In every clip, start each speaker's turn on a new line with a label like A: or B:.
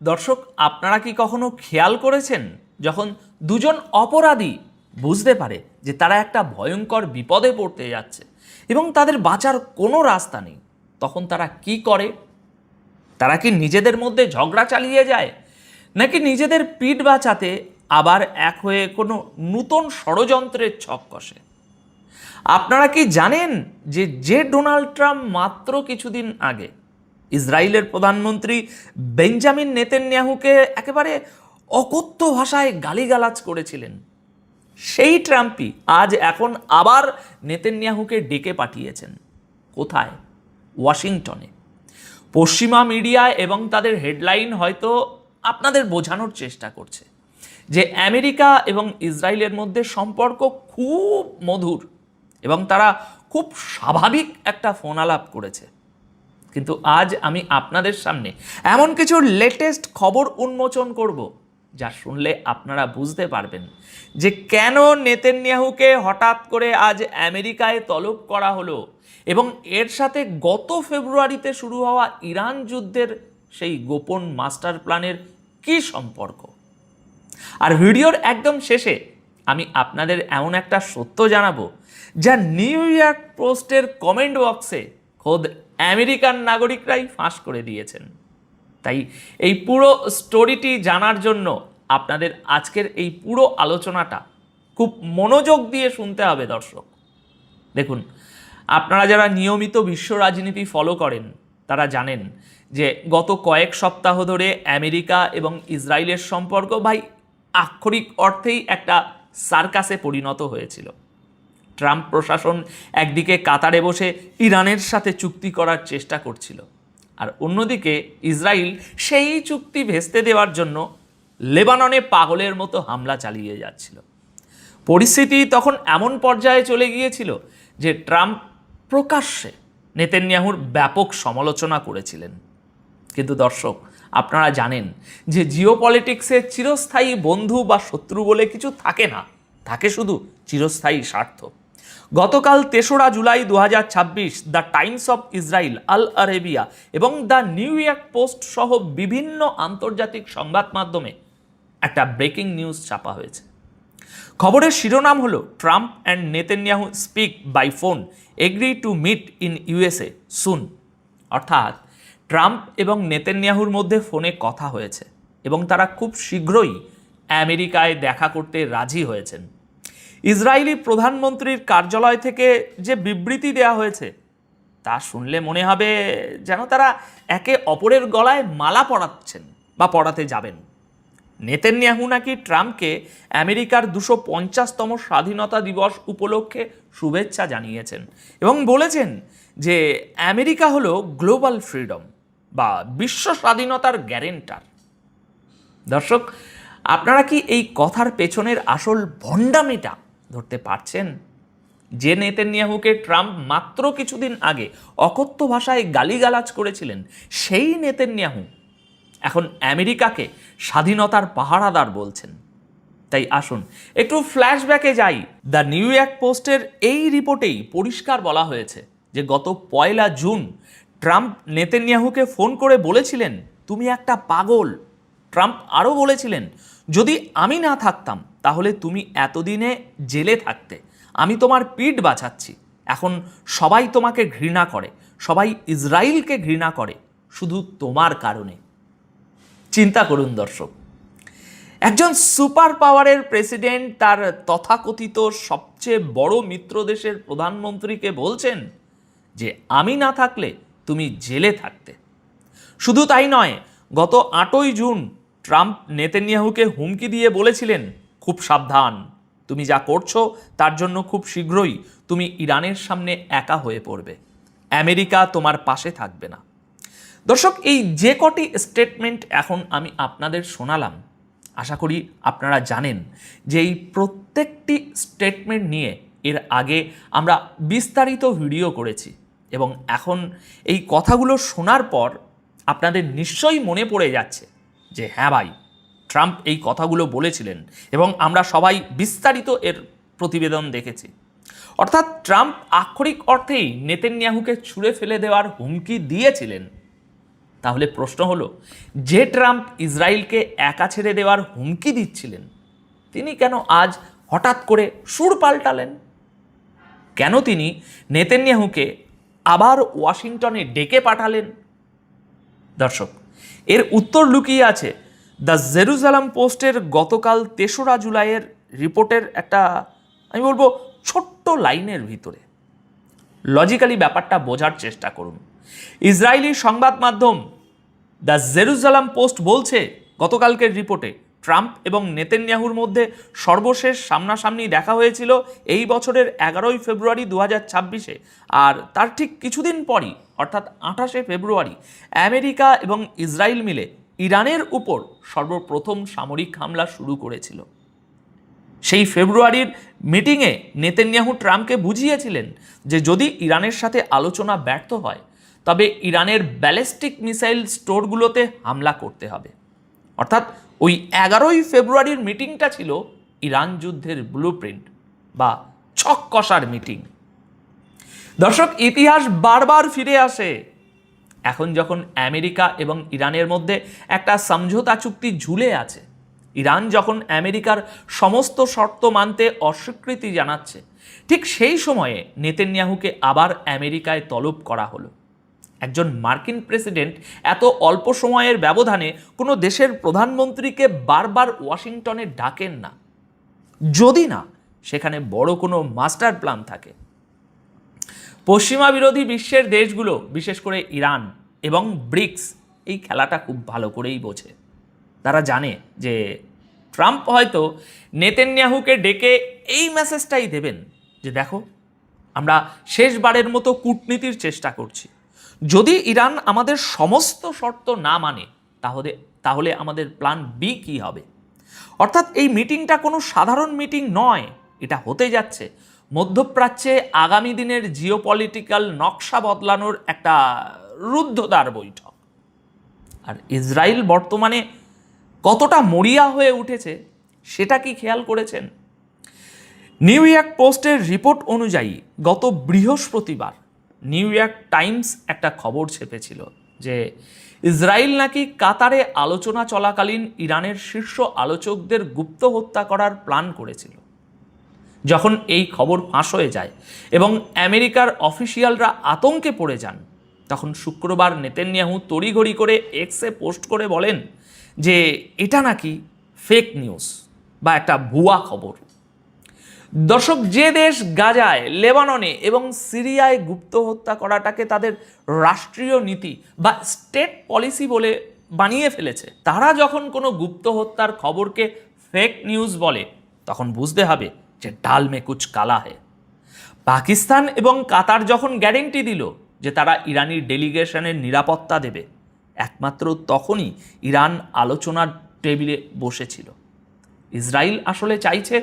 A: দর্শক, আপনারা কি কখনো খেয়াল করেছেন যখন দুজন অপরাধী বুঝতে পারে যে তারা একটা ভয়ঙ্কর বিপদে পড়তে যাচ্ছে এবং তাদের বাঁচার কোনো রাস্তা নেই, তখন তারা কি করে? তারা কি নিজেদের মধ্যে ঝগড়া চালিয়ে যায়, নাকি নিজেদের পিঠ বাঁচাতে আবার এক হয়ে কোনো নূতন ষড়যন্ত্রের ছক কষে? আপনারা কি জানেন যে ডোনাল্ড ট্রাম্প মাত্র কিছুদিন আগে ইসরায়েলের প্রধানমন্ত্রী বেঞ্জামিন নেতানিয়াহুকে একেবারে অকথ্য ভাষায় গালিগালাজ করেছিলেন, সেই ট্রাম্পই আজ এখন আবার নেতানিয়াহুকে ডেকে পাঠিয়েছেন। কোথায়? ওয়াশিংটনে। পশ্চিমা মিডিয়া এবং তাদের হেডলাইন হয়তো আপনাদের বোঝানোর চেষ্টা করছে যে আমেরিকা এবং ইসরায়েলের মধ্যে সম্পর্ক খুব মধুর এবং তারা খুব স্বাভাবিক একটা ফোন আলাপ করেছে। কিন্তু আজ আমি আপনাদের সামনে এমন কিছু লেটেস্ট খবর উন্মোচন করব যা শুনলে আপনারা বুঝতে পারবেন যে কেন নেতানিয়াহুকে হঠাৎ করে আজ আমেরিকায় তলব করা হলো এবং এর সাথে গত ফেব্রুয়ারিতে শুরু হওয়া ইরান যুদ্ধের সেই গোপন মাস্টার প্ল্যানের কী সম্পর্ক। আর ভিডিওর একদম শেষে আমি আপনাদের এমন একটা সত্য জানাবো যা নিউ ইয়র্ক পোস্টের কমেন্ট বক্সে খোদ আমেরিকান নাগরিকরাই ফাঁস করে দিয়েছেন। তাই এই পুরো স্টোরিটি জানার জন্য আপনাদের আজকের এই পুরো আলোচনাটা খুব মনোযোগ দিয়ে শুনতে হবে দর্শক। দেখুন, আপনারা যারা নিয়মিত বিশ্ব রাজনীতি ফলো করেন তারা জানেন যে গত কয়েক সপ্তাহ ধরে আমেরিকা এবং ইসরায়েলের সম্পর্ক ভাই আক্ষরিক অর্থেই একটা সার্কাসে পরিণত হয়েছিল। ট্রাম্প প্রশাসন একদিকে কাতারে বসে ইরানের সাথে চুক্তি করার চেষ্টা করছিল, আর অন্যদিকে ইসরায়েল সেই চুক্তি ভেস্তে দেওয়ার জন্য লেবাননে পাগলের মতো হামলা চালিয়ে যাচ্ছিল। পরিস্থিতি তখন এমন পর্যায়ে চলে গিয়েছিল যে ট্রাম্প প্রকাশ্যে নেতানিয়াহুর ব্যাপক সমালোচনা করেছিলেন। কিন্তু দর্শক, আপনারা জানেন যে জিওপলিটিক্সে চিরস্থায়ী বন্ধু বা শত্রু বলে কিছু থাকে না, থাকে শুধু চিরস্থায়ী স্বার্থ। গতকাল ৩রা July ২০২৬ the Times of Israel, Al Arabiya এবং দ্য নিউ ইয়র্ক পোস্ট সহ বিভিন্ন আন্তর্জাতিক সংবাদ মাধ্যমে একটা ব্রেকিং নিউজ ছাপা হয়েছে। খবরের শিরোনাম হলো Trump and Netanyahu speak by phone, agree to meet in USA soon. অর্থাৎ ট্রাম্প এবং নেতানিয়াহুর মধ্যে ফোনে কথা হয়েছে এবং তারা খুব শীঘ্রই আমেরিকায় দেখা করতে রাজি হয়েছেন। ইসরায়েলি প্রধানমন্ত্রীর কার্যালয় থেকে যে বিবৃতি দেওয়া হয়েছে তা শুনলে মনে হবে যেন তারা একে অপরের গলায় মালা পরাচ্ছেন বা পরাতে যাবেন। নেতানিয়াহু নাকি ট্রাম্পকে আমেরিকার ২৫০তম স্বাধীনতা দিবস উপলক্ষে শুভেচ্ছা জানিয়েছেন এবং বলেছেন যে আমেরিকা হলো গ্লোবাল ফ্রিডম বা বিশ্ব স্বাধীনতার গ্যারেন্টার। দর্শক, আপনারা কি এই কথার পেছনের আসল ভণ্ডামিটা ধরতে পারছেন? যে নেতানিয়াহুকে ট্রাম্প মাত্র কিছুদিন আগে অকথ্য ভাষায় গালিগালাজ করেছিলেন, সেই নেতানিয়াহু এখন আমেরিকাকে স্বাধীনতার পাহারাদার বলছেন। তাই আসুন একটু ফ্ল্যাশব্যাকে যাই। দ্য নিউ ইয়র্ক পোস্টের এই রিপোর্টেই পরিষ্কার বলা হয়েছে যে গত ১ জুন ট্রাম্প নেতানিয়াহুকে ফোন করে বলেছিলেন, তুমি একটা পাগল। ট্রাম্প আরও বলেছিলেন, যদি আমি না থাকতাম তাহলে তুমি এতদিনে জেলে থাকতে। আমি তোমার পিঠ বাঁচাচ্ছি। এখন সবাই তোমাকে ঘৃণা করে, সবাই ইসরায়েলকে ঘৃণা করে শুধু তোমার কারণে। চিন্তা করুন দর্শক, একজন সুপার পাওয়ারের প্রেসিডেন্ট তার তথাকথিত সবচেয়ে বড় মিত্র দেশের প্রধানমন্ত্রীকে বলছেন যে আমি না থাকলে তুমি জেলে থাকতে। শুধু তাই নয়, গত ৮ই জুন ট্রাম্প নেতানিয়াহুকে হুমকি দিয়ে বলেছিলেন, খুব সাবধান, তুমি যা করছো তার জন্য খুব শীঘ্রই তুমি ইরানের সামনে একা হয়ে পড়বে, আমেরিকা তোমার পাশে থাকবে না। দর্শক, এই যে কটি স্টেটমেন্ট এখন আমি আপনাদের শোনালাম, আশা করি আপনারা জানেন যে এই প্রত্যেকটি স্টেটমেন্ট নিয়ে এর আগে আমরা বিস্তারিত ভিডিও করেছি এবং এখন এই কথাগুলো শোনার পর আপনাদের নিশ্চয়ই মনে পড়ে যাচ্ছে যে হ্যাঁ ভাই, ট্রাম্প এই কথাগুলো বলেছিলেন এবং আমরা সবাই বিস্তারিত এর প্রতিবেদন দেখেছি। অর্থাৎ ট্রাম্প আক্ষরিক অর্থেই নেতানিয়াহুকে ছুঁড়ে ফেলে দেওয়ার হুমকি দিয়েছিলেন। তাহলে প্রশ্ন হলো, যে ট্রাম্প ইসরায়েলকে একা ছেড়ে দেওয়ার হুমকি দিচ্ছিলেন, তিনি কেন আজ হঠাৎ করে সুর পাল্টালেন? কেন তিনি নেতানিয়াহুকে আবার ওয়াশিংটনে ডেকে পাঠালেন? দর্শক, এর উত্তর লুকিয়ে আছে দ্য জেরুজালেম পোস্টের গতকাল ৩রা জুলাইয়ের রিপোর্টের একটা, আমি বলবো, ছোট্ট লাইনের ভিতরে। লজিক্যালি ব্যাপারটা বোঝার চেষ্টা করুন। ইসরায়েলি সংবাদ মাধ্যম দ্য জেরুজালেম পোস্ট বলছে, গতকালকের রিপোর্টে ট্রাম্প এবং নেতানিয়াহুর মধ্যে সর্বশেষ সামনাসামনি দেখা হয়েছিল এই বছরের ১১ই ফেব্রুয়ারি ২০২৬-এ। আর তার ঠিক কিছুদিন পরই, অর্থাৎ ২৮শে ফেব্রুয়ারি, আমেরিকা এবং ইসরায়েল মিলে ইরানের উপর সর্বপ্রথম সামরিক হামলা শুরু করেছিল। সেই ফেব্রুয়ারির মিটিংয়ে নেতানিয়াহু ট্রাম্পকে বুঝিয়েছিলেন যে যদি ইরানের সাথে আলোচনা ব্যর্থ হয়, তবে ইরানের ব্যালিস্টিক মিসাইল স্টোরগুলোতে হামলা করতে হবে। অর্থাৎ ওই ১১ই ফেব্রুয়ারির মিটিংটা ছিল ইরান যুদ্ধের ব্লুপ্রিন্ট বা ছক কষার মিটিং। দর্শক, ইতিহাস বারবার ফিরে আসে। এখন যখন আমেরিকা এবং ইরানের মধ্যে একটা সমঝোতা চুক্তি ঝুলে আছে, ইরান যখন আমেরিকার সমস্ত শর্ত মানতে অস্বীকৃতি জানাচ্ছে, ঠিক সেই সময়ে নেতানিয়াহুকে আবার আমেরিকায় তলব করা হলো। একজন মার্কিন প্রেসিডেন্ট এত অল্প সময়ের ব্যবধানে কোনো দেশের প্রধানমন্ত্রীকে বারবার ওয়াশিংটনে ডাকেন না, যদি না সেখানে বড় কোনো মাস্টার প্ল্যান থাকে। পশ্চিমা বিরোধী বিশ্বের দেশগুলো, বিশেষ করে ইরান এবং ব্রিক্স, এই খেলাটা খুব ভালো করেই বোঝে। তারা জানে যে ট্রাম্প হয়তো নেতানিয়াহুকে ডেকে এই মেসেজটাই দেবেন যে দেখো, আমরা শেষবারের মতো কূটনীতির চেষ্টা করছি, যদি ইরান আমাদের সমস্ত শর্ত না মানে তাহলে আমাদের প্ল্যান বি কী হবে। অর্থাৎ এই মিটিংটা কোনো সাধারণ মিটিং নয়, এটা হতে যাচ্ছে মধ্যপ্রাচ্যে আগামী দিনের জিওপলিটিক্যাল নকশা বদলানোর একটা রুদ্ধদ্বার বৈঠক। আর ইসরায়েল বর্তমানে কতটা মরিয়া হয়ে উঠেছে সেটা কি খেয়াল করেছেন? নিউ ইয়র্ক পোস্টের রিপোর্ট অনুযায়ী গত বৃহস্পতিবার নিউ ইয়র্ক টাইমস একটা খবর ছেপেছিল যে ইসরায়েল নাকি কাতারে আলোচনা চলাকালীন ইরানের শীর্ষ আলোচকদের গুপ্ত হত্যা করার প্ল্যান করেছিল। যখন এই খবর ফাঁস হয়ে যায় এবং আমেরিকার অফিসিয়ালরা আতঙ্কে পড়ে যান, তখন শুক্রবার নেতানিয়াহু তড়িঘড়ি করে এক্সে পোস্ট করে বলেন যে এটা নাকি ফেক নিউজ বা একটা ভুয়া খবর। দর্শক, যে দেশ গাজায়, লেবাননে এবং সিরিয়ায় গুপ্ত হত্যা করাটাকে তাদের রাষ্ট্রীয় নীতি বা স্টেট পলিসি বলে বানিয়ে ফেলেছে, তারা যখন কোনো গুপ্ত হত্যার খবরকে ফেক নিউজ বলে, তখন বুঝতে হবে যে ডাল মে কুচ কালা হে। পাকিস্তান এবং কাতার যখন গ্যারেন্টি দিল যে তারা ইরানি ডেলিগেশনের নিরাপত্তা দেবে, একমাত্র তখনই ইরান আলোচনার টেবিলে বসেছিল। ইসরায়েল আসলে চাইছে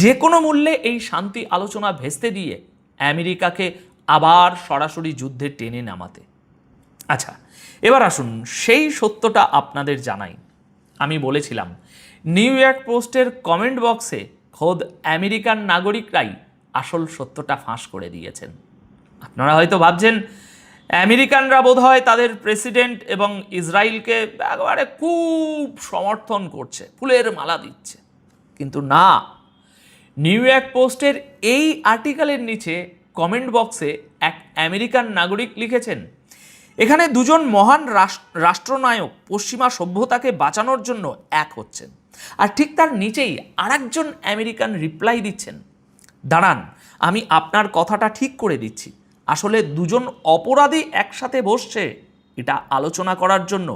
A: যে কোনো মূল্যে এই শান্তি আলোচনা ভেস্তে দিয়ে আমেরিকাকে আবার সরাসরি যুদ্ধে টেনে নামাতে। আচ্ছা, এবার আসুন সেই সত্যটা আপনাদের জানাই। আমি বলেছিলাম নিউ ইয়র্ক পোস্টের কমেন্ট বক্সে খোদ আমেরিকান নাগরিকরাই আসল সত্যটা ফাঁস করে দিয়েছেন। আপনারা হয়তো ভাবছেন আমেরিকানরা বোধহয় তাদের প্রেসিডেন্ট এবং ইসরায়েলকে একেবারে খুব সমর্থন করছে, ফুলের মালা দিচ্ছে, কিন্তু না। নিউ ইয়র্ক পোস্টের এই আর্টিকেলের নিচে কমেন্ট বক্সে এক আমেরিকান নাগরিক লিখেছেন, এখানে দুজন মহান রাষ্ট্রনায়ক পশ্চিমা সভ্যতাকে বাঁচানোর জন্য এক হচ্ছেন। আর ঠিক তার নিচেই আরেকজন আমেরিকান রিপ্লাই দিচ্ছেন, দাঁড়ান, আমি আপনার কথাটা ঠিক করে দিচ্ছি। আসলে দুজন অপরাধী একসাথে বসছে এটা আলোচনা করার জন্য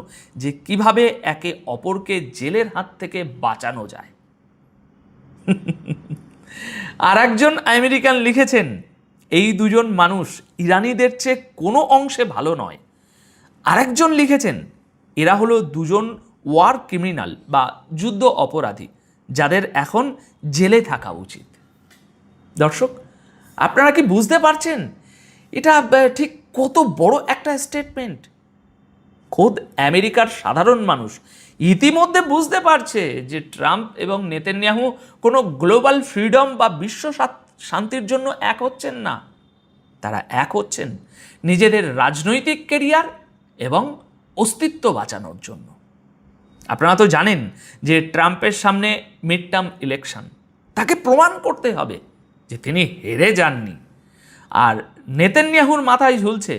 A: যে কিভাবে একে অপরকে জেলের হাত থেকে বাঁচানো যায়। আর একজন আমেরিকান লিখেছেন, এই দুজন মানুষ ইরানিদের চেয়ে কোনো অংশে ভালো নয়। আরেকজন লিখেছেন, এরা হলো দুজন ওয়ার ক্রিমিনাল বা যুদ্ধ অপরাধী, যাদের এখন জেলে থাকা উচিত। দর্শক, আপনারা কি বুঝতে পারছেন এটা ঠিক কত বড় একটা স্টেটমেন্ট? খোদ আমেরিকার সাধারণ মানুষ ইতিমধ্যে বুঝতে পারছে যে ট্রাম্প এবং নেতানিয়াহু কোনো গ্লোবাল ফ্রিডম বা বিশ্ব শান্তির জন্য এক হচ্ছেন না। তারা এক হচ্ছেন নিজেদের রাজনৈতিক কেরিয়ার এবং অস্তিত্ব বাঁচানোর জন্য। আপনারা তো জানেন যে ট্রাম্পের সামনে মিড টার্ম ইলেকশন, তাকে প্রমাণ করতে হবে যে তিনি হেরে যাননি। আর নেতানিয়াহুর মাথায় ঝুলছে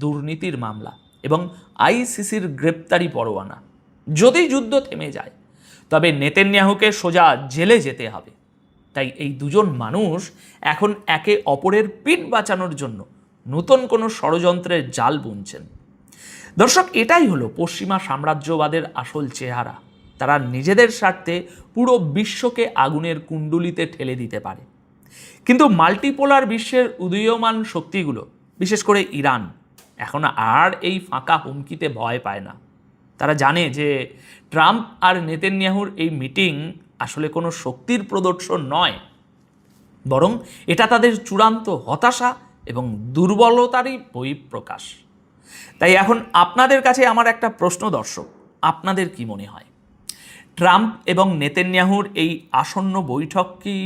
A: দুর্নীতির মামলা এবং আইসিসির গ্রেপ্তারি পরোয়ানা। যদি যুদ্ধ থেমে যায় তবে নেতানিয়াহুকে সোজা জেলে যেতে হবে। তাই এই দুজন মানুষ এখন একে অপরের পিঠ বাঁচানোর জন্য নতুন কোনো ষড়যন্ত্রের জাল বুনছেন। দর্শক, এটাই হলো পশ্চিমা সাম্রাজ্যবাদের আসল চেহারা। তারা নিজেদের স্বার্থে পুরো বিশ্বকে আগুনের কুণ্ডুলিতে ঠেলে দিতে পারে। কিন্তু মাল্টিপোলার বিশ্বের উদীয়মান শক্তিগুলো, বিশেষ করে ইরান, এখন আর এই ফাঁকা হুমকিতে ভয় পায় না। তারা জানে যে ট্রাম্প আর নেতানিয়াহুর এই মিটিং আসলে কোনো শক্তির প্রদর্শন নয়, বরং এটা তাদের চূড়ান্ত হতাশা এবং দুর্বলতারই বহিঃপ্রকাশ। তাই এখন আপনাদের কাছে আমার একটা প্রশ্ন, দর্শক, আপনাদের কি মনে হয়, ট্রাম্প এবং নেতানিয়াহুর এই আসন্ন বৈঠক কি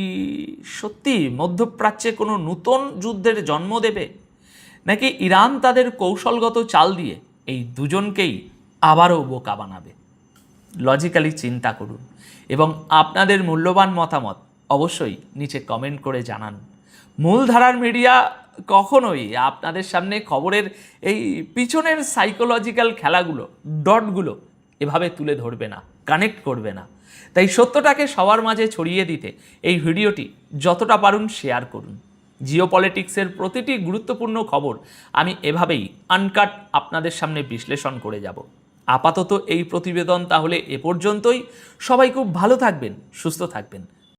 A: সত্যি মধ্যপ্রাচ্যে কোনো নতুন যুদ্ধের জন্ম দেবে, নাকি ইরান তাদের কৌশলগত চাল দিয়ে এই দুজনকেই আবারও বোকা বানাবে? লজিক্যালি চিন্তা করুন এবং আপনাদের মূল্যবান মতামত অবশ্যই নিচে কমেন্ট করে জানান। মূলধারার মিডিয়া কখনোই আপনাদের সামনে খবরের এই পিছনের সাইকোলজিক্যাল খেলাগুলো, ডটগুলো এভাবে তুলে ধরবে না, কানেক্ট করবে না। তাই সত্যটাকে সবার মাঝে ছড়িয়ে দিতে এই ভিডিওটি যতটা পারুন শেয়ার করুন। জিওপলিটিক্সের প্রতিটি গুরুত্বপূর্ণ খবর আমি এভাবেই আনকাট আপনাদের সামনে বিশ্লেষণ করে যাব। আপাতত এই প্রতিবেদন তাহলে এ পর্যন্তই। সবাই খুব ভালো থাকবেন, সুস্থ থাকবেন।